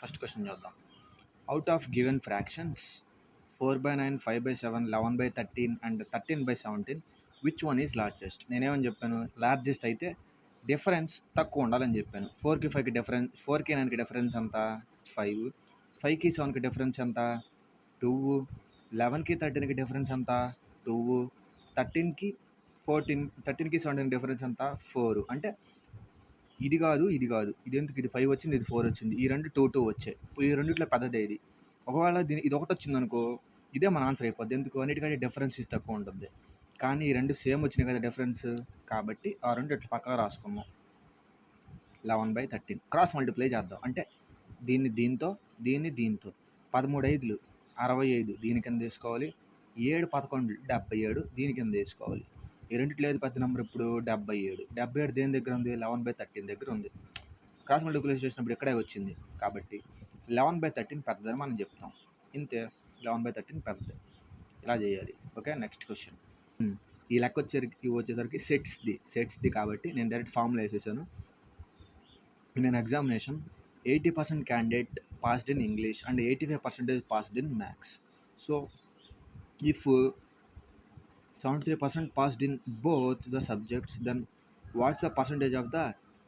First question చూద్దాం. Out of given fractions 4/9, 5/7, 11/13 and 13/17 which one is largest? నేనేమని చెప్పాను, largest అయితే డిఫరెన్స్ తక్కువ ఉండాలని చెప్పాను. 4కి 5కి డిఫరెన్స్, 4కి 9కి డిఫరెన్స్ ఎంత? 5. 5కి 7కి డిఫరెన్స్ ఎంత? 2. 11కి 13కి డిఫరెన్స్ ఎంత? 2. 13కి 17కి డిఫరెన్స్ ఎంత? 4. అంటే ఇది కాదు ఇది కాదు, ఇది ఎందుకు, ఇది 5 వచ్చింది, ఇది 4 వచ్చింది, ఈ రెండు 2 వచ్చాయి. ఈ రెండిట్లో పెద్దదే ఇది. ఒకవేళ ఇది ఒకటి వచ్చింది అనుకో, ఇదే మన ఆన్సర్ అయిపోద్ది. ఎందుకు, అన్నిటికంటే డిఫరెన్స్ తక్కువ ఉంటుంది. కానీ ఈ రెండు సేమ్ వచ్చినాయి కదా డిఫరెన్స్, కాబట్టి ఆ రెండు ఇట్లా పక్కగా రాసుకున్నాం. 11/13 క్రాస్ మల్టిప్లై చేద్దాం. అంటే దీన్ని దీంతో, దీన్ని దీంతో. 13 5లు 65, దీని కింద తీసుకోవాలి. 7 11 77, దీని కింద తీసుకోవాలి. ఈ రెండిట్లో ఏది పెద్ద నెంబర్ ఇప్పుడు? 77. 77 దేని దగ్గర ఉంది? 11/13 దగ్గర ఉంది. క్రాస్ మల్టిప్లై చేసినప్పుడు ఇక్కడే వచ్చింది కాబట్టి 11/13 పెద్దదని మనం చెప్తాం. ఇంతే, 11/13 పెద్దది. ఇలా చేయాలి. Okay, next question. ఈ లెక్క వచ్చేసరికి సెట్స్ది కాబట్టి నేను డైరెక్ట్ ఫార్ములా వేసేసాను. In an examination 80% candidate passed in English and 85% passed in Maths. So if 73% passed in both the subjects, then what's the percentage of the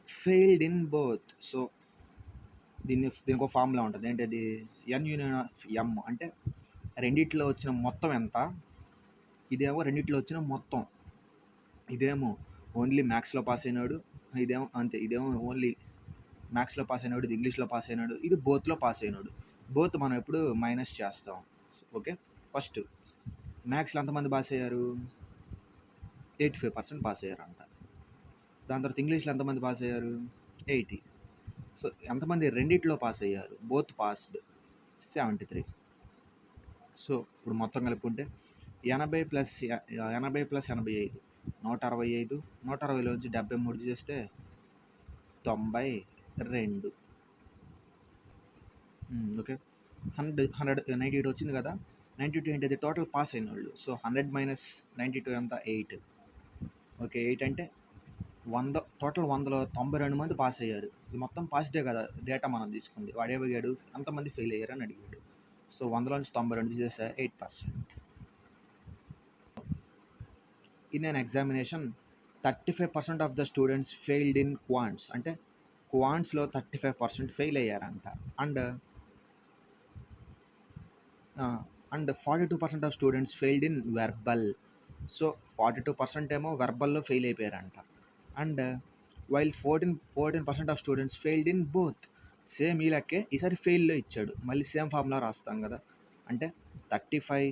failed in both? So దీనికి ఒక formula ఉంటుంది. ఏంటది? ఎన్ union of ఎమ్. అంటే రెండిట్లో వచ్చిన మొత్తం ఎంత, ఇదేమో రెండిట్లో వచ్చిన మొత్తం. ఇదేమో ఓన్లీ మ్యాథ్స్లో పాస్ అయినాడు, ఇదేమో అంతే, ఇదేమో ఓన్లీ మ్యాథ్స్లో పాస్ అయినాడు, ఇది ఇంగ్లీష్లో పాస్ అయినాడు, ఇది బోత్లో పాస్ అయినాడు. బోత్ మనం ఎప్పుడు మైనస్ చేస్తాం. ఓకే, ఫస్ట్ మ్యాథ్స్లో ఎంతమంది పాస్ అయ్యారు? 85% పాస్ అయ్యారంట. దాని తర్వాత ఇంగ్లీష్లో ఎంతమంది పాస్ అయ్యారు? 80. సో ఎంతమంది రెండిట్లో పాస్ అయ్యారు? Both passed 73. సో ఇప్పుడు మొత్తం కలుపుకుంటే 80 + 85 165. 160లో నుంచి 73 చేస్తే 92. ఓకే, 198 వచ్చింది కదా. 92 ఏంటది? టోటల్ పాస్ అయిన వాళ్ళు. సో 100 - 92 ఎంత? 8. ఓకే, 8 అంటే 100. టోటల్ 100లో 92 మంది పాస్ అయ్యారు. ఇది మొత్తం పాజిటివ్ కదా డేటా మనం తీసుకుంది. వాడు ఏమడిగాడు? ఎంతమంది ఫెయిల్ అయ్యారు అని అడిగాడు. సో 100లో నుంచి 92 తీసేస్తే 8%. In an examination 35% of the students failed in quants. అంటే క్వాంట్స్లో 35% ఫెయిల్ అయ్యారంట. And 42% of students failed in verbal. So 42% ఏమో వెర్బల్లో ఫెయిల్ అయిపోయారంట. And while 14% of students failed in both. Same ఈ లెక్కే, ఈసారి ఫెయిల్లో ఇచ్చాడు. మళ్ళీ సేమ్ ఫార్ములా రాస్తాం కదా. అంటే 35,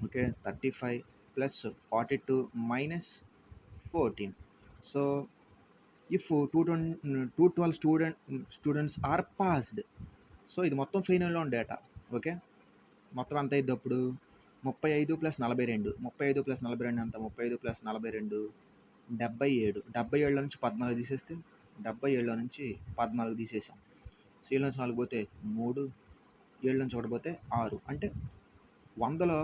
okay, 35 + 42 - 14. So if 212 students are passed. So ఇది మొత్తం ఫెయిల్లో ఉన్న డేటా. ఓకే, మొత్తం ఎంత అయింది అప్పుడు? 35 + 42. 35 + 42 ఎంత? 35 + 42 77. 77లో నుంచి 14 తీసేస్తే, 77లో నుంచి 14 తీసేసాం. సో 7 నుంచి 4 పోతే 3, 7 నుంచి 1 పోతే 6. అంటే 100లో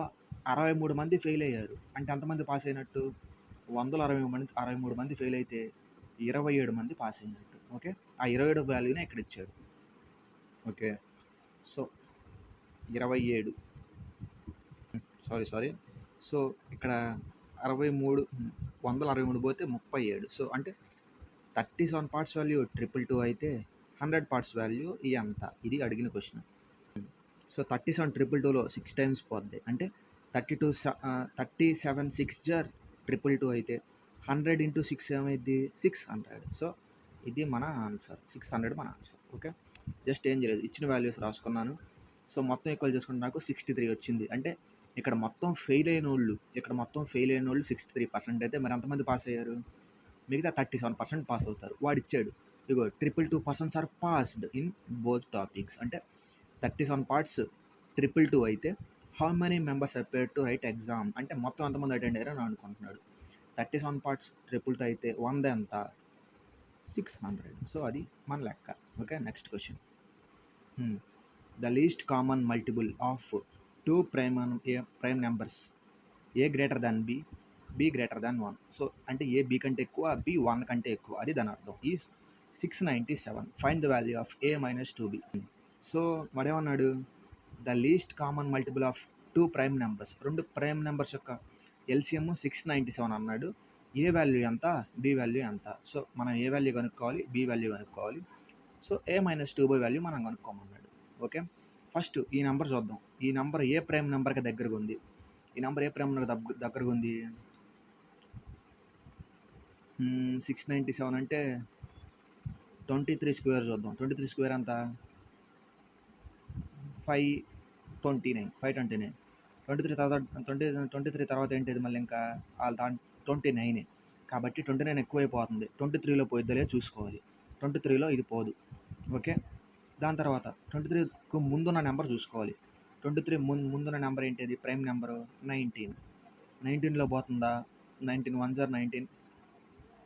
63 మంది ఫెయిల్ అయ్యారు. అంటే ఎంతమంది పాస్ అయినట్టు? 100లో 63 మంది ఫెయిల్ అయితే 27 మంది పాస్ అయినట్టు. ఓకే, ఆ 27 వాల్యూనే ఇక్కడ ఇచ్చాడు. Okay, so 27, sorry. సో ఇక్కడ 63, 163 పోతే 37. సో అంటే 37 పార్ట్స్ వాల్యూ 222 అయితే 100 పార్ట్స్ వాల్యూ ఎంత? ఇది అడిగిన క్వశ్చన్. సో 37 222లో 6 టైమ్స్ పోద్ది. అంటే 37 6 జార్ 222 అయితే 100 × 6 ఏమైంది? 600. సో ఇది మన ఆన్సర్. 600 మన ఆన్సర్. ఓకే, జస్ట్ ఏం చేయలేదు, ఇచ్చిన వాల్యూస్ రాసుకున్నాను. సో మొత్తం ఈక్వల్ చేసుకుంటే నాకు 63 వచ్చింది. అంటే ఇక్కడ మొత్తం ఫెయిల్ అయిన వాళ్ళు 63% అయితే మరి ఎంతమంది పాస్ అయ్యారు? మిగతా 37% పాస్ అవుతారు. వాడు ఇచ్చాడు, ఇగో 222% are passed in both topics. అంటే 37 పార్ట్స్ 222 అయితే how many members appear to write exam. అంటే మొత్తం ఎంతమంది అటెండ్ అయ్యారని అనుకుంటున్నాడు. 37 పార్ట్స్ 222 అయితే 100 ఎంత? 600. సో అది మన లెక్క. Okay, next question. The least common multiple of 2 prime numbers A greater than B, B greater than 1. So అంటే ఏ బి కంటే ఎక్కువ, బి 1 కంటే ఎక్కువ, అది దాని అర్థం. Is 697. Find the value of a - 2b. So వాడేమన్నాడు, the least common multiple of 2 prime numbers, 2 prime numbers యొక్క ఎల్సిఎం 697 అన్నాడు. ఏ వాల్యూ ఎంత, బి వాల్యూ ఎంత. సో మనం ఏ వాల్యూ కనుక్కోవాలి, బి వాల్యూ కనుక్కోవాలి. సో a-2 వాల్యూ మనం కనుక్కోమన్నాడు. ఓకే, ఫస్ట్ ఈ నెంబర్ చూద్దాం. ఈ నెంబర్ ఏ ప్రైమ్ నెంబర్కి దగ్గరగా ఉంది? ఈ నెంబర్ ఏ ప్రైమ్ నెంబర్ దగ్గరగా ఉంది? 697 అంటే 23 స్క్వేర్ చూద్దాం. 23 స్క్వేర్ అంతా 529. 23 తర్వాత 23 తర్వాత ఏంటిది మళ్ళీ ఇంకా వాళ్ళ 29. కాబట్టి 29 ఎక్కువైపోతుంది. 23లో పోయిద్దో చూసుకోవాలి. 23లో ఇది పోదు. ఓకే, దాని తర్వాత 23కు ముందున్న నెంబర్ చూసుకోవాలి. 23 ముందున్న నెంబర్ ఏంటిది? Prime number 19. 19లో పోతుందా? 19 1 జార్ 19,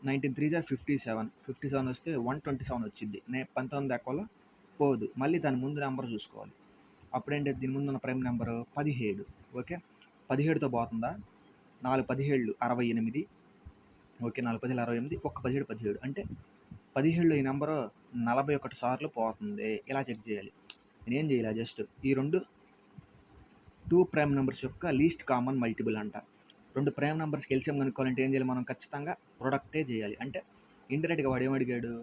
19 3 జార్ 57. 57 వస్తే 127 వచ్చింది. 19 దాకా పోదు. మళ్ళీ దాని ముందు నెంబర్ చూసుకోవాలి. అప్పుడేంటి? దీని ముందు ఉన్న ప్రైమ్ నెంబరు 17. ఓకే, 17తో పోతుందా? 4 17 68. ఓకే, 4 17 68, ఒక్క 17 17 అంటే 17లో ఈ నెంబరు 41 సార్లు పోతుంది. ఇలా చెక్ చేయాలి. నేనేం చేయాలి? జస్ట్ ఈ 2 ప్రైమ్ నెంబర్స్ యొక్క లీస్ట్ కామన్ మల్టిపుల్ అంట. 2 ప్రైమ్ నెంబర్స్కి ఎల్సిఎం కనుక్కోవాలంటే ఏం చేయాలి? మనం ఖచ్చితంగా ప్రొడక్టే చేయాలి. అంటే ఇండైరెక్ట్గా వాడు ఏమడిగాడు?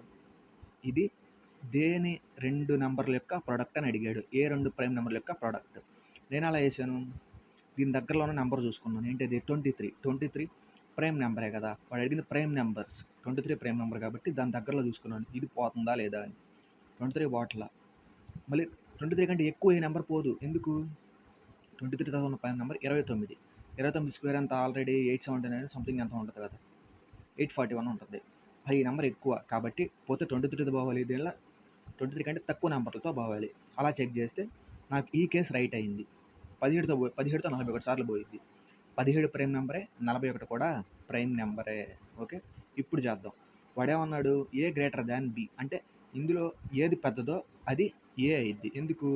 ఇది దేని 2 నెంబర్ల యొక్క ప్రోడక్ట్ అని అడిగాడు. ఏ 2 ప్రైమ్ నెంబర్ల యొక్క ప్రోడక్ట్. నేను అలా చేశాను, దీని దగ్గరలో ఉన్న నెంబర్ చూసుకున్నాను. ఏంటిది? 23 ప్రైమ్ నెంబరే కదా. వాడు అడిగింది ప్రైమ్ నెంబర్స్. 23 ప్రైమ్ నెంబర్ కాబట్టి దాని దగ్గరలో చూసుకున్నాను, ఇది పోతుందా లేదా అని. 23 బాట్ల. మళ్ళీ 23 కంటే ఎక్కువ ఈ నెంబర్ పోదు. ఎందుకు? 23 తర్వాత ఉన్న ప్రైమ్ నెంబర్ 29. 29 స్క్వేర్ అంతా ఆల్రెడీ 879 సంథింగ్ ఎంత ఉంటుంది కదా, 841 ఉంటుంది. ఈ నెంబర్ ఎక్కువ కాబట్టి పోతే 23తో పోవాలి. దీనిలో 23 కంటే తక్కువ నెంబర్లతో పోవాలి. అలా చెక్ చేస్తే నాకు ఈ కేసు రైట్ అయింది. 17తో 41 సార్లు పోయింది. 17 ప్రైమ్ నెంబరే, 41 కూడా ప్రైమ్ నెంబరే. ఓకే, ఇప్పుడు చేద్దాం. వాడేమన్నాడు? ఏ గ్రేటర్ దాన్ బి అంటే ఇందులో ఏది పెద్దదో అది ఏ అయింది. ఎందుకు?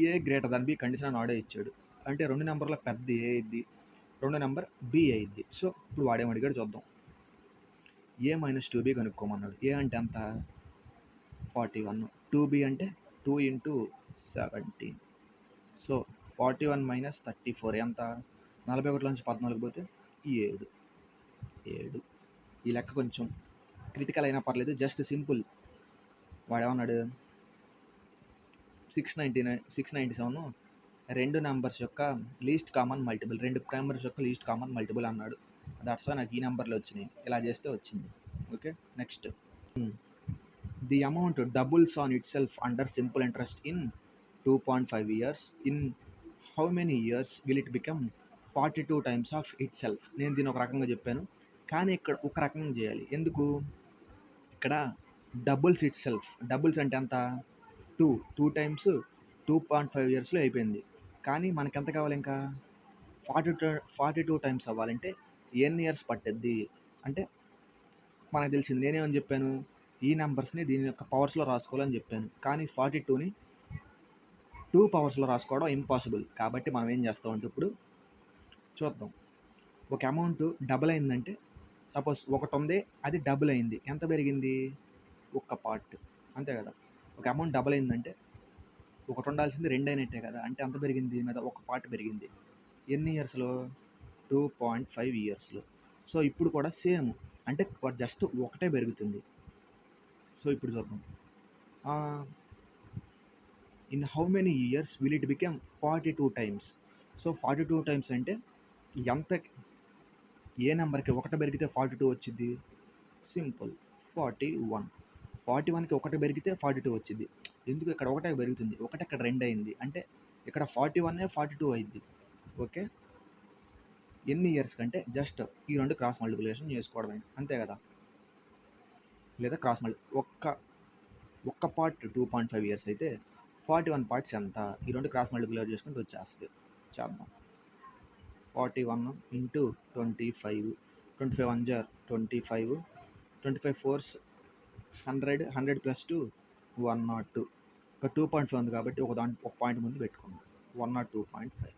ఏ గ్రేటర్ దాన్ బి కండిషన్ వాడే ఇచ్చాడు. అంటే 2 నెంబర్ల పెద్ద ఏ అయింది, 2 నెంబర్ బి అయింది. సో ఇప్పుడు వాడేమడిగాడు చూద్దాం. a-2b కనుక్కోమన్నాడు. ఏ అంటే ఎంత? 41. 2b అంటే 2 × 17. సో 41 - 34 ఎంత? 41లోంచి 14 పోతే 7. ఈ లెక్క కొంచెం క్రిటికల్ అయినా పర్లేదు, జస్ట్ సింపుల్. వాడేమన్నాడు? 697 2 నెంబర్స్ యొక్క లీస్ట్ కామన్ మల్టిపుల్, 2 ప్రైమర్స్ యొక్క లీస్ట్ కామన్ మల్టిపుల్ అన్నాడు. దట్స్ వై నాకు ఈ నెంబర్లు వచ్చినాయి. ఇలా చేస్తే వచ్చింది. Okay, next. The amount doubles on itself under simple interest in 2.5 years. In how many years will it become 42 times of itself? నేను దీన్ని ఒక రకంగా చెప్పాను, కానీ ఇక్కడ ఒక రకంగా చేయాలి. ఎందుకు? ఇక్కడ డబుల్స్ ఇట్ సెల్ఫ్. డబుల్స్ అంటే ఎంత? 2 టైమ్స్ 2.5 ఇయర్స్లో అయిపోయింది. కానీ మనకి ఎంత కావాలి? ఇంకా 42 టైమ్స్ అవ్వాలంటే ఎన్ని ఇయర్స్ పట్టుద్ది అంటే మనకు తెలిసింది. నేనేమని చెప్పాను? ఈ నెంబర్స్ని దీని యొక్క పవర్స్లో రాసుకోవాలని చెప్పాను. కానీ 42ని 2 పవర్స్లో రాసుకోవడం ఇంపాసిబుల్. కాబట్టి మనం ఏం చేస్తామంటే ఇప్పుడు చూద్దాం. ఒక అమౌంట్ డబుల్ అయిందంటే, సపోజ్ ఒకటి ఉంది, అది డబుల్ అయింది. ఎంత పెరిగింది? ఒక్క పార్ట్, అంతే కదా. ఒక అమౌంట్ డబుల్ అయిందంటే ఒకటి ఉండాల్సింది 2 అయినట్టే కదా. అంటే ఎంత పెరిగింది? దీని మీద ఒక పార్ట్ పెరిగింది. ఎన్ని ఇయర్స్లో? 2.5 ఇయర్స్లో. సో ఇప్పుడు కూడా సేమ్, అంటే జస్ట్ ఒకటే పెరుగుతుంది. సో ఇప్పుడు చూద్దాం. In how many years will it become 42 times? So 42 times అంటే ఎంత? ఏ నెంబర్కి ఒకటి పెరిగితే 42 వచ్చింది? సింపుల్, 41. 41కి ఒకటి పెరిగితే 42 వచ్చింది. ఎందుకు? ఇక్కడ ఒకటే పెరుగుతుంది, ఒకటి ఇక్కడ 2 అయింది. అంటే ఇక్కడ 41 42 అయింది. ఓకే, ఎన్ని ఇయర్స్ కంటే జస్ట్ ఈ 2 క్రాస్ మల్టిప్లికేషన్ చేసుకోవడమే, అంతే కదా. లేదా క్రాస్ ఒక్క పార్ట్ 2.5 ఇయర్స్ అయితే 41 పార్ట్స్ ఎంత? ఈ 2 క్రాస్ మల్టిప్లై చేసుకుంటే వచ్చేస్తుంది. చేద్దాం. 41 × 25. 25 1 జార్ 25. 25 4s 100. 100 + 2 102. ఒక 2.5 ఉంది కాబట్టి ఒక పాయింట్ ముందు పెట్టుకుందాం. 102.5.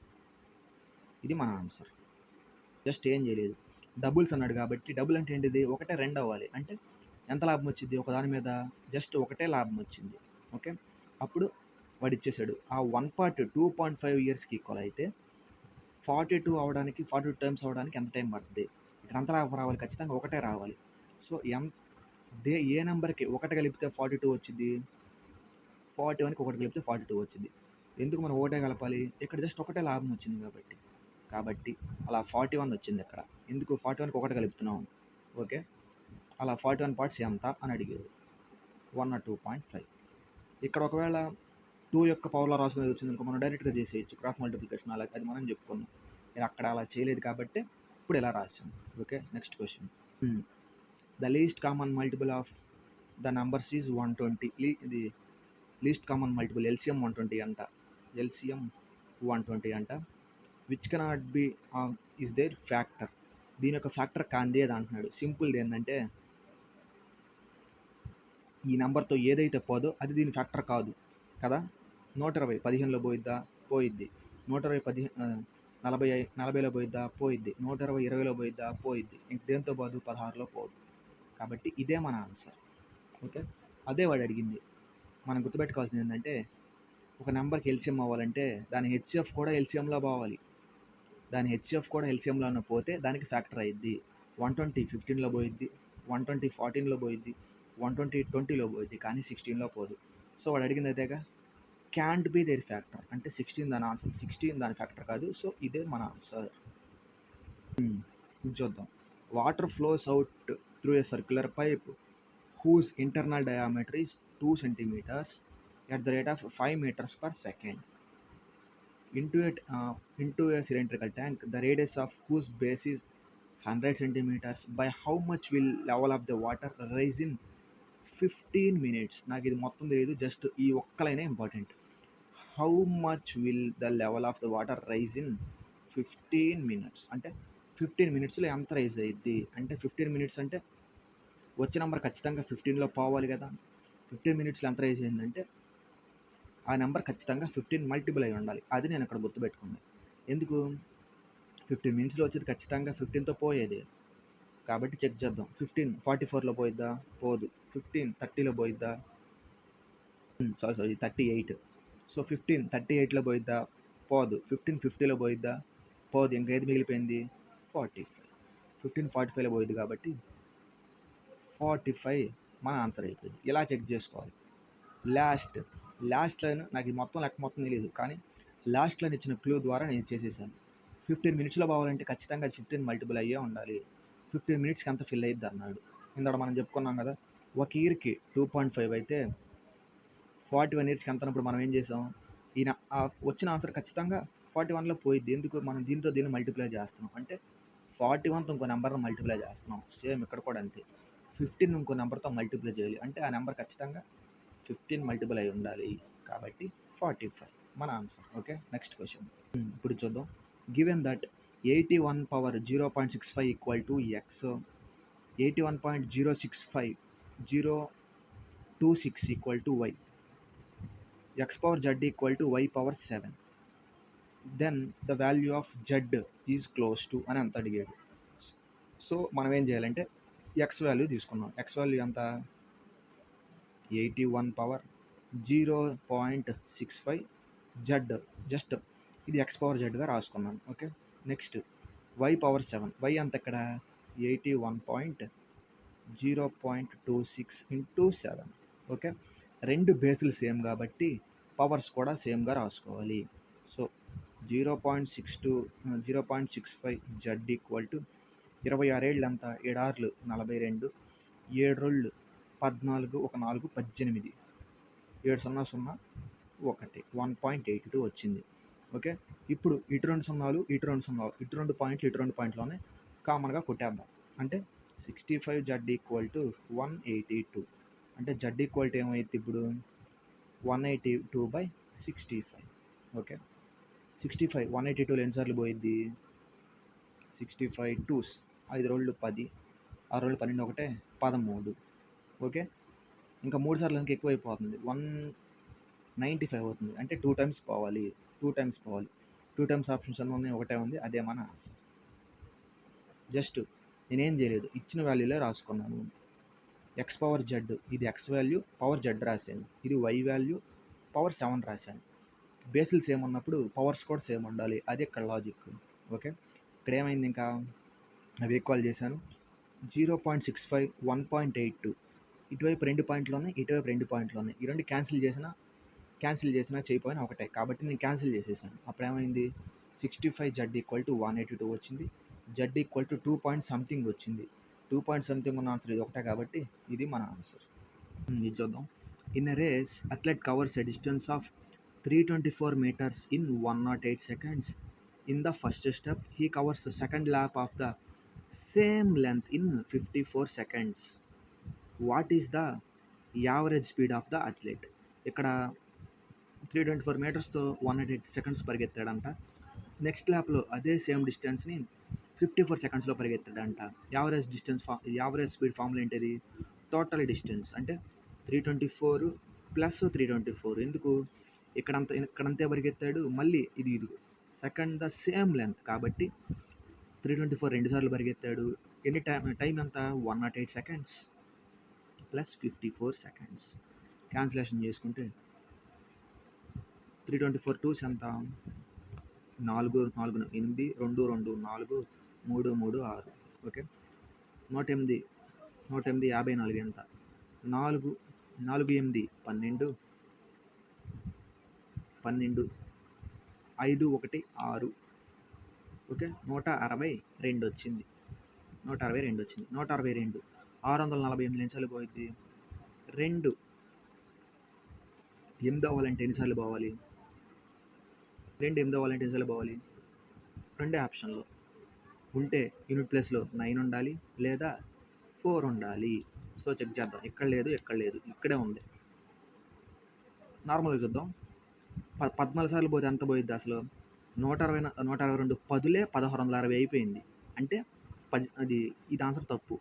ఇది మన ఆన్సర్. జస్ట్ ఏం చేయలేదు, డబుల్స్ అన్నాడు కాబట్టి. డబుల్ అంటే ఏంటిది? ఒకటే 2 అవ్వాలి. అంటే ఎంత లాభం వచ్చింది? ఒక దాని మీద జస్ట్ ఒకటే లాభం వచ్చింది. ఓకే, అప్పుడు వాడు ఇచ్చేసాడు. ఆ 1 పార్ట్ 2.5 ఇయర్స్‌కి ఈక్వల్ అయితే 42 అవ్వడానికి 42 టైమ్స్ అవ్వడానికి ఎంత టైం పడుతుంది? ఇక్కడ ఎంత రావాలి? ఖచ్చితంగా ఒకటే రావాలి. సో, ఏ నంబర్‌కి 1 కలిపితే 42 వచ్చిద్ది? 41కి 1 కలిపితే 42 వచ్చిద్ది. ఎందుకు మనం ఒకటే కలపాలి? ఇక్కడ జస్ట్ ఒకటే లాభం వచ్చింది కాబట్టి. కాబట్టి అలా 41 వచ్చింది ఇక్కడ. ఎందుకు 41కి 1 కలుపుతున్నాం. ఓకే. అలా 41 పార్ట్స్ ఎంత అని అడిగాడు. 1 2.5. ఇక్కడ ఒకవేళ 2 యొక్క పవర్‌లో రాసుకునేది వచ్చిందనుకో మనం డైరెక్ట్‌గా చేసేయొచ్చు. క్రాస్ మల్టిప్లికేషన్ అలా అది మనం చెప్పుకున్నాం. నేను అక్కడ అలా చేయలేదు కాబట్టి ఇప్పుడు ఇలా రాసాను. Okay. Next question. The least common multiple of the numbers is 120. ఇది లీస్ట్ కామన్ మల్టిపుల్ ఎల్‌సిఎం 120 అంట. ఎల్‌సిఎం 120 అంట. Which cannot be is there factor. దీని యొక్క ఫ్యాక్టర్ కాంది అది అంటున్నాడు. సింపుల్‌ది ఏంటంటే ఈ నెంబర్తో ఏదైతే పోదో అది దీని ఫ్యాక్టర్ కాదు కదా. 120 15లో పోయిద్దా? పోయిద్ది. 120 40లో పోయిద్దా? పోయిద్ది. 120 20లో పోయిద్దా? పోయిద్ది. ఇంక దేంతో పోదు? 16లో పోదు. కాబట్టి ఇదే మన ఆన్సర్. ఓకే. అదే వాడు అడిగింది. మనం గుర్తుపెట్టుకోవాల్సింది ఏంటంటే ఒక నెంబర్కి ఎల్‌సిఎం అవ్వాలంటే దాని హెచ్‌సిఎఫ్ కూడా ఎల్‌సిఎంలో పోవాలి. దాని హెచ్‌సిఎఫ్ కూడా ఎల్‌సిఎంలోనే పోతే దానికి ఫ్యాక్టర్ అయ్యిద్ది. 120 15లో పోయిద్ది. 120 14లో పోయిద్ది. 120 20లో పోయిద్ది. కానీ 16లో పోదు. సో వాడు అడిగింది అదేగా. క్యాంట్ బి దేర్ ఫ్యాక్టర్ అంటే 16 దాని ఆన్సర్. 16 దాని ఫ్యాక్టర్ కాదు. సో ఇదే మన ఆన్సర్. చూద్దాం. Water flows out through a circular pipe whose internal diameter is 2 centimeters at the rate of 5 meters per second into a cylindrical tank, the radius of whose base is 100 centimeters. By how much will level of the water rise in 15 minutes? నాకు ఇది మొత్తం తెలియదు, జస్ట్ ఈ ఒక్కలైనా important. How much will the level of the water rise in 15 minutes అంటే 15 minutesలో ఎంత rise అయ్యిద్ది అంటే 15 minutes అంటే వచ్చే నెంబర్ ఖచ్చితంగా 15లో పోవాలి కదా. 15 minutesలో ఎంత రైజ్ అయిందంటే ఆ నెంబర్ ఖచ్చితంగా 15 మల్టిపుల్ అయి ఉండాలి. అది నేను అక్కడ గుర్తుపెట్టుకుంది. ఎందుకు 15 minutesలో వచ్చేది ఖచ్చితంగా 15తో పోయేది. కాబట్టి చెక్ చేద్దాం. 15 44లో పోయిద్దా? పోదు. 15 30లో పోయిద్దా? సారీ 38. సో 15 38లో పోయిద్దా? పోదు. 15 50లో పోయిద్దా? పోదు. ఇంకా ఏది మిగిలిపోయింది? 45. 15 45లో పోయిద్ది కాబట్టి 45 మన ఆన్సర్ అయిపోయింది. ఇలా చెక్ చేసుకోవాలి. లాస్ట్ లైన్ నాకు ఇది లెక్క మొత్తం తెలియదు, కానీ లాస్ట్ లైన్ ఇచ్చిన క్లూ ద్వారా నేను చేసేసాను. 15 minutesలో పోవాలంటే ఖచ్చితంగా 15 మల్టిపుల్ అయ్యే ఉండాలి. 15 minutesకి ఎంత ఫిల్ అయ్యిద్ది అన్నాడు. ఇందాక మనం చెప్పుకున్నాం కదా, ఒక ఇయర్కి 2.5 అయితే 41 yearsకి ఎంత అన్నప్పుడు మనం ఏం చేసాం? వచ్చిన ఆన్సర్ ఖచ్చితంగా 41లో పోయిద్ది. ఎందుకు? మనం దీన్ని మల్టిప్లై చేస్తున్నాం. అంటే 41తో ఇంకో నెంబర్ని మల్టిప్లై చేస్తున్నాం. సేమ్ ఇక్కడ కూడా అంతే. 15 ఇంకో నెంబర్తో మల్టిప్లై చేయాలి. అంటే ఆ నెంబర్ ఖచ్చితంగా 15 మల్టిపుల్ అయి ఉండాలి. కాబట్టి 45 మన ఆన్సర్. ఓకే. Next question. ఇప్పుడు చూద్దాం. Given that 81 power 0.65 equal to X, 81.026 equal to Y, X power Z equal to Y power 7, then the value of Z is close to అని అంత అడిగాడు. సో మనం ఏం చేయాలంటే ఎక్స్ వాల్యూ తీసుకున్నాం. X value ఎంత? 81 పవర్ 0.65 జెడ్, జస్ట్ ఇది X power జెడ్గా రాసుకున్నాను. Okay. Next Y power 7. Y అంత ఇక్కడ 81.0.26 ఇంటూ 7. ఓకే. రెండు బేసులు సేమ్ కాబట్టి పవర్స్ కూడా సేమ్గా రాసుకోవాలి. సో 0.65 జెడ్ ఈక్వల్ టు 26 ఏళ్ళు అంత 7 ఆర్లు 42, 7 రోళ్ళు 14, 1 4 18, 7 0 0 1 1.82 వచ్చింది. ఓకే. ఇప్పుడు ఇటు రెండు సున్నాలు ఇటు రెండు పాయింట్లోనే కామన్గా కొట్టేద్దాం. అంటే 65 జెడ్ ఈక్వల్ టు 182. అంటే జెడ్ ఈక్వల్ టు ఏమైతే ఇప్పుడు 182/65. ఓకే. 65 182లో ఎన్నిసార్లు పోయిద్ది? 65 2s 5 రోళ్ళు 10, 6 రోళ్ళు 12 ఒకటే 13. ఓకే. ఇంకా 3 సార్లు ఇంకా ఎక్కువైపోతుంది. 195 అవుతుంది. అంటే 2 టైమ్స్ పోవాలి. 2 టైమ్స్ ఆప్షన్స్ అన్నీ ఉన్నాయి, ఒకటే ఉంది. అదే మన ఆన్సర్. జస్ట్ నేనేం చేయలేదు, ఇచ్చిన వాల్యూలే రాసుకున్నాను. ఎక్స్ పవర్ జెడ్ ఇది ఎక్స్ వాల్యూ, పవర్ జెడ్ రాశాను. ఇది వై వాల్యూ, పవర్ 7 రాశాను. బేసులు సేమ్ ఉన్నప్పుడు పవర్స్ కూడా సేమ్ ఉండాలి. అది ఇక్కడ లాజిక్. ఓకే, ఇక్కడ ఏమైంది, ఇంకా అవి ఈక్వల్ చేశాను. 0.65, 1.82 ఇటువైపు 2 పాయింట్లు ఉన్నాయి, ఇటువైపు 2 పాయింట్లు ఉన్నాయి. ఈ రెండు క్యాన్సిల్ చేసినా చేయకపోయినా ఒకటే, కాబట్టి నేను క్యాన్సిల్ చేసేసాను. అప్పుడు ఏమైంది, 65 జెడ్ ఈక్వల్ టు 182 వచ్చింది. Z equal to 2 point something వచ్చింది. 2 పాయింట్ సంథింగ్ ఉన్న ఆన్సర్ ఇది ఒకటే, కాబట్టి ఇది మన ఆన్సర్. ఇది చూద్దాం. In a race athlete covers a distance of 324 meters in 108 seconds. In the first step, he covers the second lap of the same length in 54 seconds. What is the average speed of the athlete? ఇక్కడ 324 మీటర్స్తో 108 seconds పరిగెత్తాడంట. Next ల్యాప్లో అదే same డిస్టెన్స్ని 54 సెకండ్స్లో పరిగెత్తాడంట. Average speed formula ఏంటిది, total distance అంటే 324 plus 324. ఎందుకు, ఇక్కడంతే పరిగెత్తాడు, మళ్ళీ ఇది second the same length కాబట్టి 324 రెండుసార్లు పరిగెత్తాడు. ఎన్ని టైం ఎంత, 108 సెకండ్స్ ప్లస్ 54 సెకండ్స్. క్యాన్సిలేషన్ చేసుకుంటే 324 2s ఎంత, 4 4 8, 2 2 4, 3 3 6. ఓకే, 108 54 ఎంత, 4 4 8 12 12 5 1 6. ఓకే, 162 వచ్చింది. 642 648 ఎన్నిసార్లు పోయింది, 2 8 అవ్వాలంటే ఎన్నిసార్లు పోవాలి, 2 8 అవ్వాలంటే ఎన్నిసార్లు పోవాలి, రెండే ఆప్షన్లో ఉంటే యూనిట్ ప్లేస్లో 9 ఉండాలి లేదా 4 ఉండాలి. సో చెక్ చేద్దాం, ఇక్కడ లేదు ఇక్కడే ఉంది. నార్మల్గా చూద్దాం. 14 సార్లు పోతే ఎంత పోయిద్ది అసలు, 162 10లే 1660 అయిపోయింది. అంటే ఇది ఆన్సర్ తప్పు.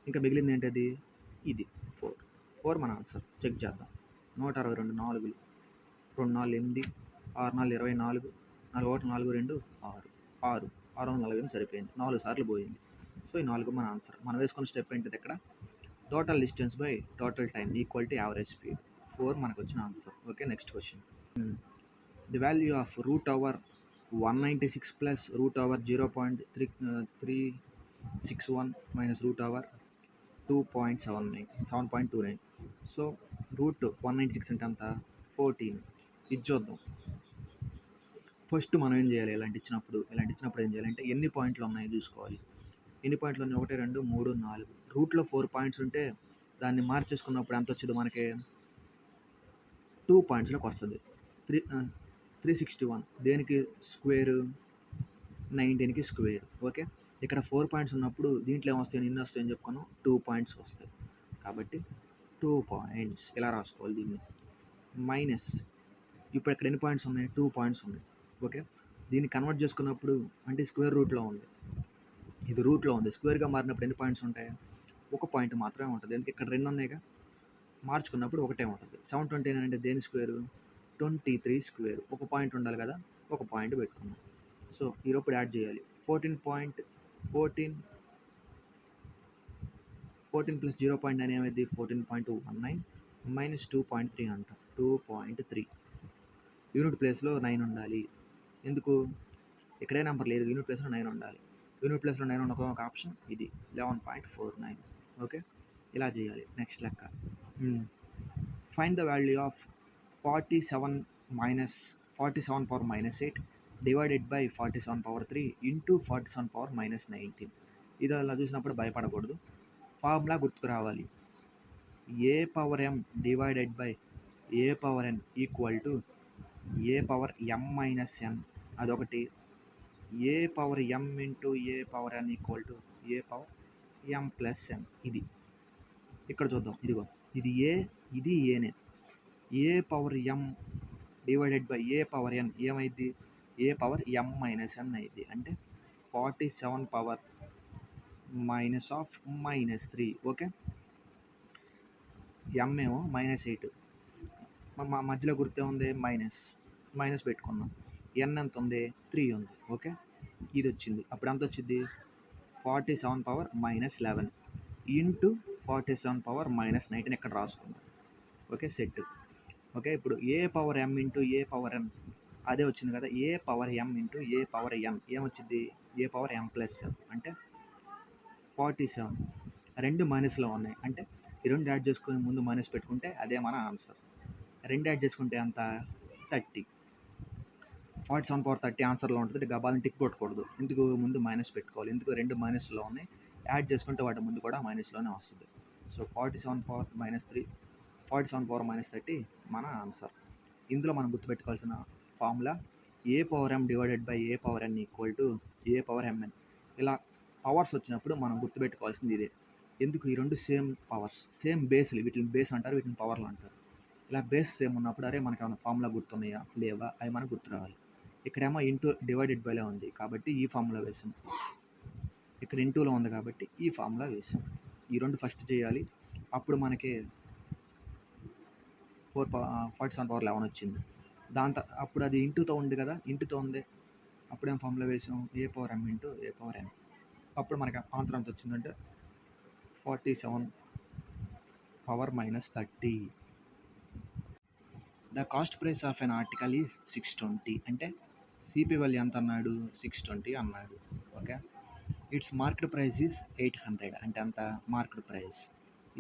ఇంకా మిగిలింది ఏంటది, ఇది 4 మన ఆన్సర్. చెక్ చేద్దాం. 162 4, 2 4 8, 6 4 24, 4 1 4 2 6 640 సరిపోయింది. 4 సార్లు పోయింది. సో ఈ 4 మన ఆన్సర్. మనం వేసుకున్న స్టెప్ ఏంటిది, ఇక్కడ total distance by total time equal to average speed. 4 మనకు వచ్చిన answer. Okay, next question. The value of root over 196 plus root over 0.361 minus root over 7.29. So root 196 అంటే అంత 14. ఇది చూద్దాం. ఫస్ట్ మనం ఏం చేయాలి, ఇలాంటి ఇచ్చినప్పుడు ఏం చేయాలంటే ఎన్ని పాయింట్లు ఉన్నాయో చూసుకోవాలి. ఎన్ని పాయింట్లు ఉన్నాయి, 1 2 3 4. రూట్లో 4 పాయింట్స్ ఉంటే దాన్ని మార్చేసుకున్నప్పుడు ఎంత వచ్చింది మనకి, 2 పాయింట్స్లోకి వస్తుంది. 361 దేనికి స్క్వేరు, 19కి స్క్వేర్. ఓకే, ఇక్కడ 4 పాయింట్స్ ఉన్నప్పుడు దీంట్లో ఏమొస్తాయి, ఎన్ని వస్తాయని చెప్పుకున్నాం, 2 పాయింట్స్ వస్తాయి. కాబట్టి 2 పాయింట్స్ ఇలా రాసుకోవాలి. దీన్ని మైనస్, ఇప్పుడు ఇక్కడ ఎన్ని పాయింట్స్ ఉన్నాయి, 2 పాయింట్స్ ఉన్నాయి. ఓకే, దీన్ని కన్వర్ట్ చేసుకున్నప్పుడు అంటే స్క్వేర్ రూట్లో ఉంది, ఇది రూట్లో ఉంది. స్క్వేర్గా మారినప్పుడు ఎన్ని పాయింట్స్ ఉంటాయి, 1 పాయింట్ మాత్రమే ఉంటుంది. ఎందుకు, ఇక్కడ 2 ఉన్నాయిగా, మార్చుకున్నప్పుడు ఒకటే ఉంటుంది. 729 అంటే దేని స్క్వేరు, 23 స్క్వేర్. 1 పాయింట్ ఉండాలి కదా, 1 పాయింట్ పెట్టుకున్నాం. సో ఈ రూపడు యాడ్ చేయాలి. 14 ప్లస్ 0.9 ఏమైంది, 14.19 మైనస్ 2.3 అంట, 2.3. యూనిట్ ప్లేస్లో 9 ఉండాలి. ఎందుకు, ఇక్కడే నెంబర్ లేదు, యూనిట్ ప్లేస్లో 9 ఉండాలి. యూనిట్ ప్లేస్లో 9 ఉన్న ఒక ఆప్షన్ ఇది 11.49. ఓకే, ఇలా చేయాలి. నెక్స్ట్ లెక్క. Find the value of 47 power minus 8 divided by 47 power 3 into 47 power minus 19. ఇది అలా చూసినప్పుడు భయపడకూడదు. ఫార్ములా గుర్తుకు రావాలి. A power m divided by a power n equal to a power m minus n, అదొకటి. A power m into a power n equal to a power m plus n. ఇది ఇక్కడ చూద్దాం, ఇదిగో ఇది ఏ, ఇది ఏనే. A power m divided by a power n ఏమైంది, a power m minus n అయింది. అంటే 47 power minus of minus 3. Okay, m ఏమో -8, మా మధ్యలో గుర్తే ఉంది, మైనస్ పెట్టుకున్నాం. ఎన్ ఎంత ఉంది, 3 ఉంది. ఓకే, ఇది వచ్చింది. అప్పుడు ఎంత వచ్చింది, 47 power minus 11 into 47 power minus 19 ఇక్కడ రాసుకున్నాం. Okay, set. ఓకే. ఇప్పుడు ఏ power m into a power n అదే వచ్చింది కదా! ఏ power m into a power n ఏమొచ్చిద్ది? A power m plus అంటే 47. 2 మైనస్‌లో ఉన్నాయి. అంటే ఈ 2 యాడ్ చేసుకొని ముందు మైనస్ పెట్టుకుంటే అదే మన ఆన్సర్. 2 యాడ్ చేసుకుంటే ఎంత? 30. 47 పవర్ 30 ఆన్సర్‌లో ఉంటది. గబాల్ని టిక్ కొట్టకూడదు. ఎందుకు? ముందు మైనస్ పెట్టుకోవాలి. ఎందుకు? 2 మైనస్‌లో ఉన్నాయి. యాడ్ చేసుకుంటే వాటి ముందు కూడా మైనస్‌లోనే వస్తది. సో, 47 పవర్ -3 47 పవర్ -30 మన ఆన్సర్. ఇందులో మనం గుర్తుపెట్టుకోవాల్సిన formula A power m divided by a power n equal to a power mn. ఇలా పవర్స్ వచ్చినప్పుడు మనం గుర్తుపెట్టుకోవాల్సింది ఇదే. ఎందుకు? ఈ 2 సేమ్ పవర్స్, సేమ్ బేస్‌లు. వీటిని బేస్ అంటారు, వీటిని పవర్లు అంటారు. ఇలా బేస్ సేమ్ ఉన్నప్పుడు అరే మనకేమన్నా ఫార్ములా గుర్తున్నాయా? లేవా? అవి మనకు గుర్తు రావాలి. ఇక్కడేమో ఇంటూ డివైడెడ్ బైలో ఉంది కాబట్టి ఈ ఫార్ములా వేసాం. ఇక్కడ ఇంటూలో ఉంది కాబట్టి ఈ ఫార్ములా వేసాం. ఈ 2 ఫస్ట్ చేయాలి. అప్పుడు మనకి 47 పవర్ 11 వచ్చింది. అప్పుడు అది ఇంటూతో ఉంది కదా! ఇంటూతో ఉంది. అప్పుడేం ఫార్ములా వేసాం? ఏ power m into a power n. అప్పుడు మనకి ఆన్సర్ ఎంత వచ్చిందంటే 47 power -30. The cost price of N article is 620. అంటే సిపి వాల్యూ ఎంత అన్నాడు? 620 అన్నాడు. Okay. Its market price is 800. అంటే అంత మార్కెట్ ప్రైస్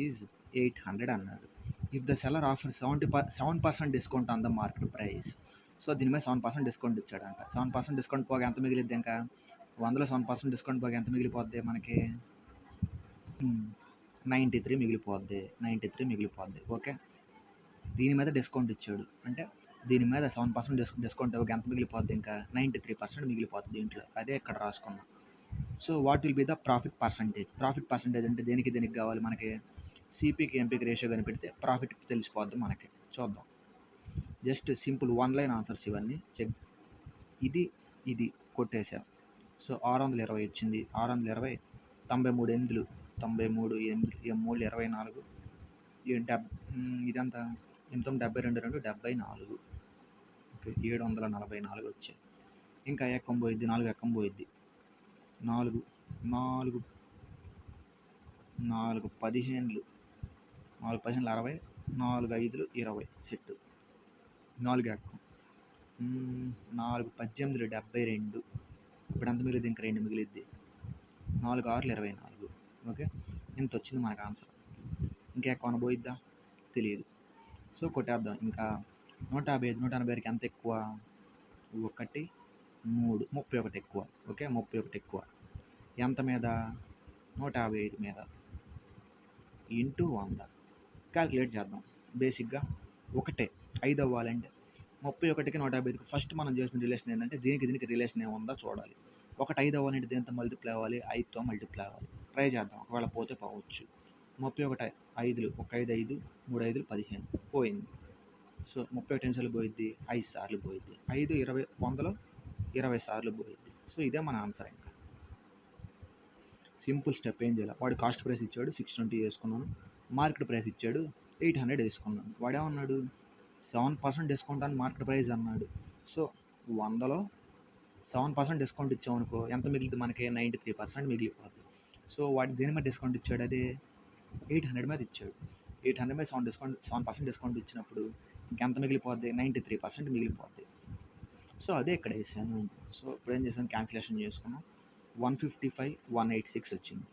ఈజ్ 800 అన్నాడు. If the seller offer 7% discount on the market price. So దీని మీద 7% డిస్కౌంట్ ఇచ్చాడంట. 7% డిస్కౌంట్ పోగా ఎంత మిగిలిద్ది? ఇంకా 100లో 7% డిస్కౌంట్ పోగా ఎంత మిగిలిపోద్ది మనకి? 93 మిగిలిపోద్ది. 93 మిగిలిపోద్ది. ఓకే. దీని మీద డిస్కౌంట్ ఇచ్చాడు. అంటే దీని మీద 7% డిస్కౌంట్ ఇవ్వగా ఎంత మిగిలిపోద్ది? ఇంకా 93% మిగిలిపోద్ది దీంట్లో. అదే ఇక్కడ రాసుకున్నాం. So what will be the profit percentage? Profit percentage అంటే దేనికి కావాలి మనకి? సిపికి ఎంపీకి రేషియో కనిపెడితే ప్రాఫిట్ తెలిసిపోద్ది మనకి. చూద్దాం. జస్ట్ సింపుల్ 1 లైన్ ఆన్సర్స్ ఇవన్నీ. చెక్. ఇది కొట్టేసాం. సో 620 వచ్చింది. 620 93 ఎనిమిదిలు 93 8 3 24 ఇదంతా 8 9 72 74. ఓకే. 744 వచ్చాయి. ఇంకా ఎక్కం పోయిద్ది, 4 ఎక్కం పోయిద్ది. 4 4 4 15లు 4 15లు 60, 4 5లు 20 సెట్. 4 ఎక్కం. 4 18లు 72. ఇప్పుడు ఎంత మిగిలిద్ది? ఇంక 2 మిగిలిద్ది. 4 6లు 24. ఓకే. ఇంత వచ్చింది మనకు ఆన్సర్. ఇంకా ఎక్కువ పోయిద్దా? తెలియదు. సో కొట్టేద్దాం. ఇంకా 155 180కి ఎంత ఎక్కువ? 1 3 31 ఎక్కువ. ఓకే. 31 ఎక్కువ. ఎంత మీద? 155 మీద ఇంటూ 100. క్యాల్కులేట్ చేద్దాం. బేసిక్గా ఒకటే 5 అవ్వాలంటే 31కి 155కి ఫస్ట్ మనం చేసిన రిలేషన్ ఏంటంటే దీనికి రిలేషన్ ఏముందో చూడాలి. 1 5 అవ్వాలంటే దేంతో మల్టిప్లై అవ్వాలి? 5తో మల్టిప్లై అవ్వాలి. ట్రై చేద్దాం. ఒకవేళ పోతే పోవచ్చు. 31 5లు 1 5 5 3 5లు 15 పోయింది. సో 31 ఎన్నిసార్లు పోయిద్ది? 5 సార్లు పోయిద్ది. 5 20 100లో 20 సార్లు పోయిద్ది. సో ఇదే మన ఆన్సర్. ఇంకా సింపుల్ స్టెప్. ఏం చేయాలి? వాడు కాస్ట్ ప్రైస్ ఇచ్చాడు 620 వేసుకున్నాను. మార్కెట్ ప్రైస్ ఇచ్చాడు 800 వేసుకున్నాను. వాడేమన్నాడు? 7% డిస్కౌంట్ అని మార్కెట్ ప్రైస్ అన్నాడు. సో 100లో 7% డిస్కౌంట్ ఇచ్చామనుకో ఎంత మిగిలింది మనకి? 93% మిగిలిపోద్ది. సో వాడు దేని మీద డిస్కౌంట్ ఇచ్చాడు? అది 800 మీద ఇచ్చాడు. 800 మీద 7% డిస్కౌంట్ ఇచ్చినప్పుడు ఇంకెంత మిగిలిపోద్ది? 93% మిగిలిపోద్ది. సో అదే ఇక్కడ వేసాను. సో ఇప్పుడు ఏం చేసాను? క్యాన్సిలేషన్ చేసుకున్నాం. 155 186 వచ్చింది.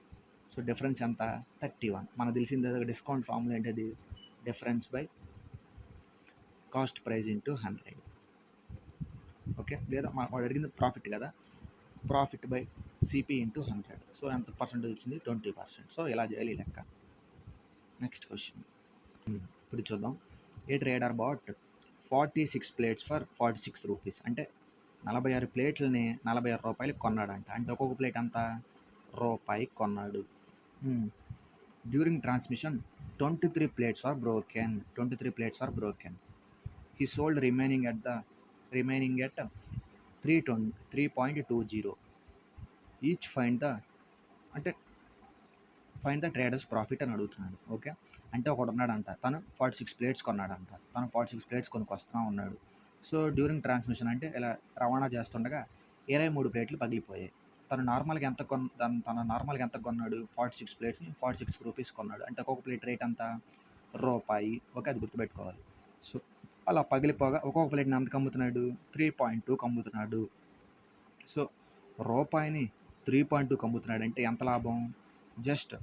సో డిఫరెన్స్ ఎంత? 31. మనకు తెలిసింది డిస్కౌంట్ ఫార్ములా ఏంటది? Difference by cost price into 100. Okay. లేదా వాడు అడిగింది ప్రాఫిట్ కదా, profit by CP into 100. So ఎంత పర్సెంటేజ్ వచ్చింది? 20%. సో ఇలా చేయాలి లెక్క. నెక్స్ట్ క్వశ్చన్ ఇప్పుడు చూద్దాం. ఏ ట్రేడర్ బాట్ 46 ప్లేట్స్ ఫర్ 46 రూపీస్. అంటే 46 ప్లేట్లని 46 రూపాయలకి కొన్నాడంట. అంటే ఒక్కొక్క ప్లేట్ అంత రూపాయి కొన్నాడు. During transmission 23 plates are broken. 23 plates are broken. He sold remaining at 3.20. Each find the trader's profit అని అడుగుతున్నాడు. ఓకే. అంటే ఒకడు ఉన్నాడంట, తను 46 ప్లేట్స్ కొన్నాడంట. తను 46 ప్లేట్స్ కొనుక్కొస్తూ ఉన్నాడు. సో డ్యూరింగ్ ట్రాన్స్మిషన్ అంటే ఇలా రవాణా చేస్తుండగా 23 ప్లేట్లు పగిలిపోయాయి. తను నార్మల్గా ఎంత కొన్నాడు? 46 ప్లేట్స్ని 46 రూపీస్ కొన్నాడు. అంటే ఒక్కొక్క ప్లేట్ రేట్ ఎంత? రూపాయి. ఓకే. అది గుర్తుపెట్టుకోవాలి. సో అలా పగిలిపోగా ఒక్కొక్క ప్లేట్‌ని ఎంతకు అమ్ముతున్నాడు? 3.2కి అమ్ముతున్నాడు. సో, రూపాయిని 3.2కి అమ్ముతున్నాడంటే ఎంత లాభం? జస్ట్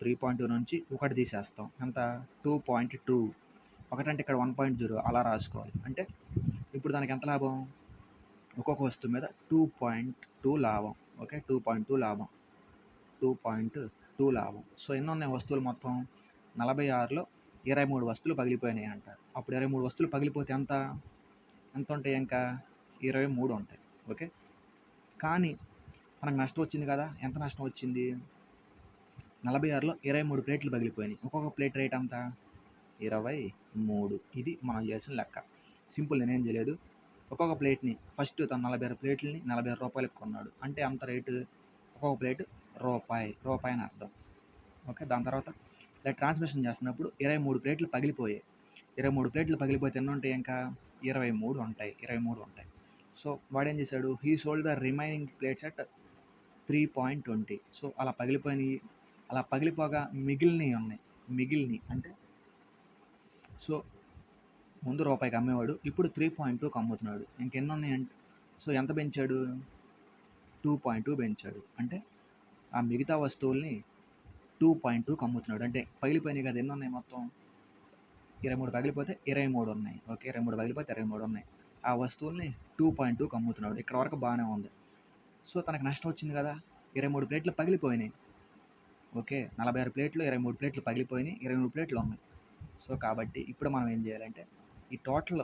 3.2 నుంచి ఒకటి తీసేస్తాం. ఎంత? 2.2. ఒకటంటే ఇక్కడ 1.0 అలా రాసుకోవాలి. అంటే ఇప్పుడు దానికి ఎంత లాభం? ఒక్కొక్క వస్తువు మీద 2.2 లాభం. ఓకే. 2.2 లాభం. 2.2 లాభం. సో, ఎన్నున్నాయి వస్తువులు మొత్తం? 46లో 23 వస్తువులు పగిలిపోయినాయి అంట. అప్పుడు 23 వస్తువులు పగిలిపోతే ఎంత? ఎంత ఉంటాయి ఇంకా? 23 ఉంటాయి. ఓకే. కానీ మనకు నష్టం వచ్చింది కదా! ఎంత నష్టం వచ్చింది? 46లో 23 ప్లేట్లు పగిలిపోయినాయి. ఒక్కొక్క ప్లేట్ రేట్ ఎంత? 23. ఇది మనం చేసిన లెక్క. సింపుల్, నేనేం చేయలేదు. ఒక్కొక్క ప్లేట్‌ని ఫస్ట్ తను 46 ప్లేట్లని రూ. 46కి కొన్నాడు. అంటే అంత రేటు ఒక్కొక్క ప్లేట్ రూపాయి అని అర్థం. ఓకే. దాని తర్వాత ఇలా ట్రాన్స్మిషన్ చేస్తున్నప్పుడు 23 ప్లేట్లు పగిలిపోయాయి. 23 ప్లేట్లు పగిలిపోతే ఎన్ని ఉంటాయి ఇంకా? 23 ఉంటాయి. 23 ఉంటాయి. సో, వాడేం చేశాడు? He sold the remaining plates at 3.20. So, అలా పగిలిపోయినాయి. అలా పగిలిపోగా మిగిలినవి ఉన్నాయి. అంటే సో, ముందు రూపాయికి అమ్మేవాడు. ఇప్పుడు 3.2కి అమ్ముతున్నాడు. ఇంకెన్ని ఉన్నాయంటే సో, ఎంత పెంచాడు? 2.2 పెంచాడు. అంటే ఆ మిగతా వస్తువుల్ని 2.2కి అమ్ముతున్నాడు. అంటే పగిలిపోయినాయి కదా! ఎన్ని ఉన్నాయి మొత్తం? 23 పగిలిపోతే 23 ఉన్నాయి. ఓకే. 23 పగిలిపోతే 23 ఉన్నాయి. ఆ వస్తువుల్ని 2.2కి అమ్ముతున్నాడు. ఇక్కడ వరకు బాగానే ఉంది. సో, తనకు నష్టం వచ్చింది కదా! 23 ప్లేట్లు పగిలిపోయినాయి. ఓకే. 46 ప్లేట్లు 23 ప్లేట్లు పగిలిపోయినాయి. 23 ప్లేట్లు ఉన్నాయి. సో, కాబట్టి ఇప్పుడు మనం ఏం చేయాలంటే ఈ టోటల్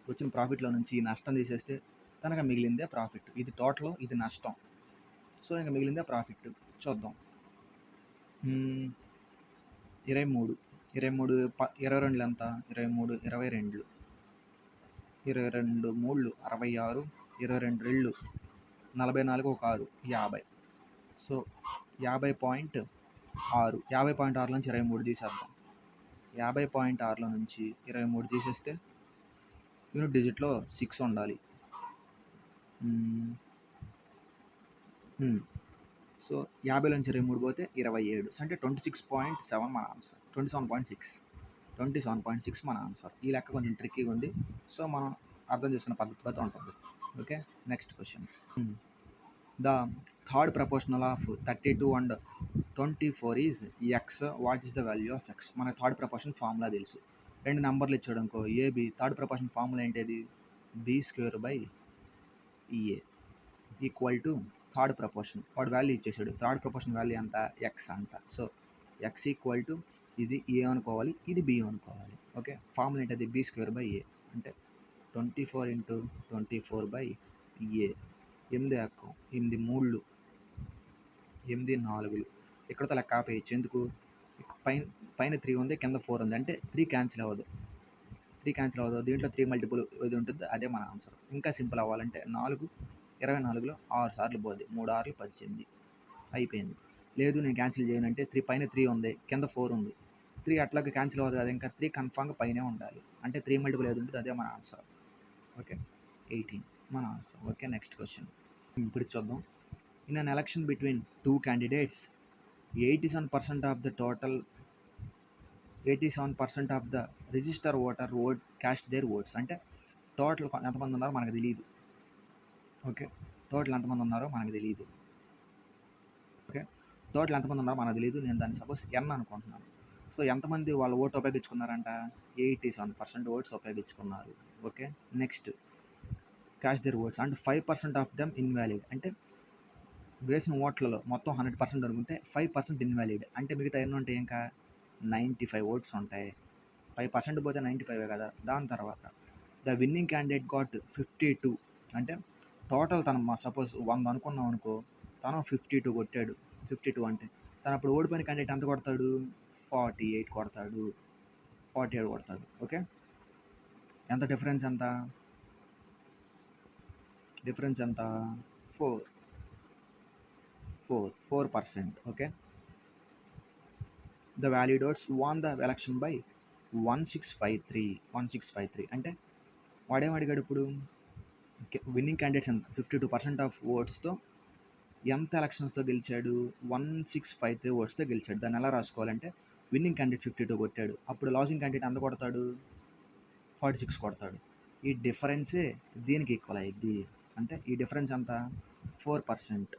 వచ్చిన ప్రాఫిట్‌లో నుంచి ఈ నష్టం తీసేస్తే తనకు మిగిలిందే ప్రాఫిట్. ఇది టోటల్, ఇది నష్టం. సో, ఇంక మిగిలిందే ప్రాఫిట్. చూద్దాం. 23 22 ఎంత? 23 22 22 మూళ్ళు 66 22 రెళ్ళు 44 ఒక 6 50. సో, 50.6 50.6 నుంచి 23 తీసేద్దాం. 50.6లో నుంచి 23 తీసేస్తే యూనిట్ డిజిట్లో 6 ఉండాలి. సో, 50లో నుంచి 23 పోతే 27. అంటే 26.7 మన ఆన్సర్. 27.6 మన ఆన్సర్. ఈ లెక్క కొంచెం ట్రిక్కీగా ఉంది. సో, మనం అర్థం చేసుకున్న పద్ధతి బట్టి ఉంటుంది. Okay. Next question. The third proportional of 32 and 24 is X. What is the value of X? మన థర్డ్ ప్రపోర్షన్ ఫార్ములా తెలుసు. 2 నెంబర్లు ఇచ్చాడు అనుకో, ఏబి. థర్డ్ ప్రపోర్షన్ ఫార్ములా ఏంటిది? b² equal to third proportion. వాడు వాల్యూ ఇచ్చేసాడు. థర్డ్ ప్రపోర్షన్ వాల్యూ ఎంత? X అంట. సో, ఎక్స్ ఈక్వల్ టు ఇది ఏ అనుకోవాలి, ఇది బి అనుకోవాలి. ఓకే. ఫార్ములా ఏంటది? b²a. అంటే 24 × 24/a. 8 ఎక్కం 8 మూళ్ళు 8 4లు. ఇక్కడతో లెక్క ఆపేయచ్చు. ఎందుకు? పైన 3 ఉంది, కింద 4 ఉంది. అంటే 3 క్యాన్సిల్ అవ్వదు. దీంట్లో 3 మల్టిపుల్ ఇది ఉంటుంది. అదే మన ఆన్సర్. ఇంకా సింపుల్ అవ్వాలంటే 24లో 6 సార్లు పోద్ది. 3 6లు 18 అయిపోయింది. లేదు నేను క్యాన్సిల్ చేయనంటే పైన 3 ఉంది, కింద 4 ఉంది. 3 అట్లాగే క్యాన్సిల్ అవ్వదు కదా! ఇంకా 3 కన్ఫామ్గా పైనే ఉండాలి. అంటే 3 మల్టిపుల్ ఏది ఉంటుంది అదే మన ఆన్సర్. ఓకే. 18 మన ఆన్సర్. ఓకే. Next question. ఇప్పుడు చూద్దాం. In an election between 2 candidates, 87% of the register voter caste their oats. అంటే టోటల్ ఎంతమంది ఉన్నారో మనకు తెలియదు. ఓకే. టోటల్ ఎంతమంది ఉన్నారో మనకు తెలియదు. ఓకే. టోటల్ ఎంతమంది ఉన్నారో మనకు తెలియదు. నేను దాన్ని సపోజ్ n అనుకుంటున్నాను. సో, ఎంతమంది వాళ్ళ ఓటు ఉపయోగించుకున్నారంట? 87% ఓట్స్ ఉపయోగించుకున్నారు. Okay. Next cast their votes and 5% of them invalid. అంటే వేసిన ఓట్లలో మొత్తం 100% అనుకుంటే 5% ఇన్వాలిడ్. అంటే మిగతా ఎన్ని ఉంటాయి? ఇంకా 95 ఓట్స్ ఉంటాయి. 5% పోతే 95 కదా! దాని తర్వాత ద విన్నింగ్ క్యాండిడేట్ గాట్ 52. అంటే టోటల్ తను సపోజ్ 100 అనుకున్నాం అనుకో, తను 52 కొట్టాడు. 52 అంటే తను అప్పుడు ఓడిపోయిన క్యాండిడేట్ ఎంత కొడతాడు? 48 కొడతాడు. 47 కొడతాడు. ఓకే. ఎంత డిఫరెన్స్ ఎంత? 4%. Okay. The valid votes won the election by 1653. అంటే వాడేం అడిగాడు ఇప్పుడు? విన్నింగ్ క్యాండిడేట్స్ ఎంత? 52% ఆఫ్ ఓట్స్తో ఎంత ఎలక్షన్స్తో గెలిచాడు? 1653 ఓట్స్తో గెలిచాడు. దాన్ని ఎలా రాసుకోవాలంటే విన్నింగ్ క్యాండిడేట్ 52 కొట్టాడు. అప్పుడు లాసింగ్ క్యాండిడేట్ ఎంత కొడతాడు? 46 కొడతాడు. ఈ డిఫరెన్సే దీనికి ఈక్వల్ అయ్యిద్ది. అంటే ఈ డిఫరెన్స్ ఎంత? 4%.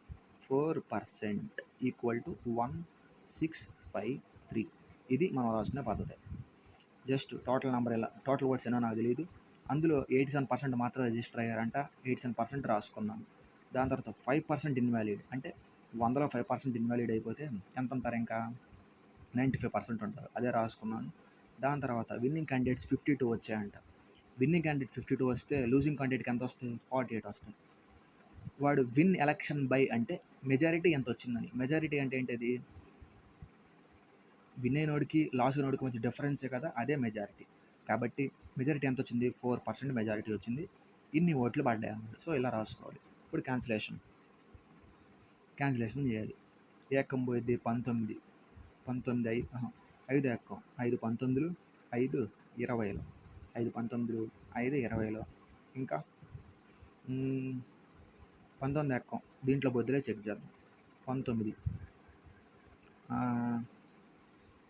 4% ఈక్వల్ టు 1653. ఇది మనం రాసుకునే పద్ధతి. జస్ట్ టోటల్ నెంబర్ ఇలా టోటల్ ఓట్స్ ఎన్నో నాకు తెలియదు. అందులో 87% మాత్రం రిజిస్టర్ అయ్యారంట. 87% రాసుకున్నాను. దాని తర్వాత 5% ఇన్వాలిడ్. అంటే 100లో 5% ఇన్వాలిడ్ అయిపోతే ఎంత ఉంటారు? ఇంకా 95% ఉంటారు. అదే రాసుకున్నాను. దాని తర్వాత విన్నింగ్ క్యాండిడేట్స్ 52 వచ్చాయంట. విన్నింగ్ క్యాండిడేట్ 52 వస్తే లూజింగ్ క్యాండిడేట్కి ఎంత వస్తాయి? 48 వస్తాయి. వాడు విన్ ఎలక్షన్ బై అంటే మెజారిటీ ఎంత వచ్చిందని. మెజారిటీ అంటే ఏంటది? విన్ అయినోడికి లాస్ అయినోడికి మధ్య డిఫరెన్సే కదా, అదే మెజారిటీ. కాబట్టి మెజారిటీ ఎంత వచ్చింది? 4% మెజారిటీ వచ్చింది. ఇన్ని ఓట్లు పడ్డాయి అన్నమాట. సో ఇలా రాసుకోవాలి. ఇప్పుడు క్యాన్సిలేషన్ చేయాలి. ఏకం పోయిద్ది 19. 5 ఏకం 5 19 5 20 5 19 5 20 ఇంకా 19 ఏకం దీంట్లో బొద్దులే చెక్ చేద్దాం. 19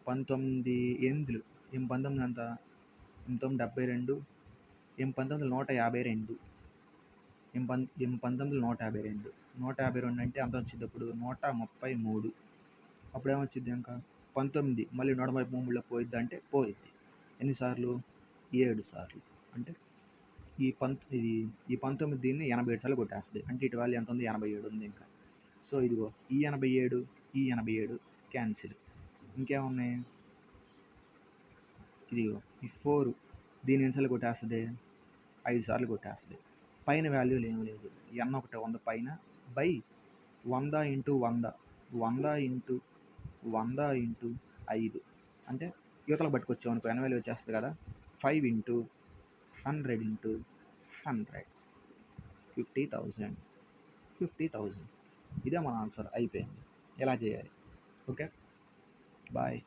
19 8 19 ఎంత? 72 19 152 19 152 152 అంటే ఎంత వచ్చింది? అప్పుడు 133. అప్పుడేమొచ్చింది? ఇంకా 19 మళ్ళీ 133లో పోయిద్ది అంటే పోయిద్ది. ఎన్నిసార్లు? 7 సార్లు. అంటే ఈ 19 దీన్ని 87 సార్లు కొట్టేస్తుంది. అంటే ఇటు వాల్యూ ఎంత ఉంది? 87 ఉంది ఇంకా. సో ఇదిగో ఈ 87 క్యాన్సిల్. ఇంకేమున్నాయి? ఇదిగో ఈ 4 దీన్ని ఎన్నిసార్లు కొట్టేస్తుంది? 5 సార్లు కొట్టేస్తుంది. పైన వాల్యూలు ఏమి లేదు. n ఒకటి 100 పైన బై 100 × 100 100 × 100 × 5 అంటే యువతలకు పట్టుకొచ్చాం అనుకో n వాల్యూ వచ్చేస్తుంది కదా. 5 × 100 × 100 50,000. ఇదే మన ఆన్సర్. అయిపోయింది. ఎలా చేయాలి? Okay, bye.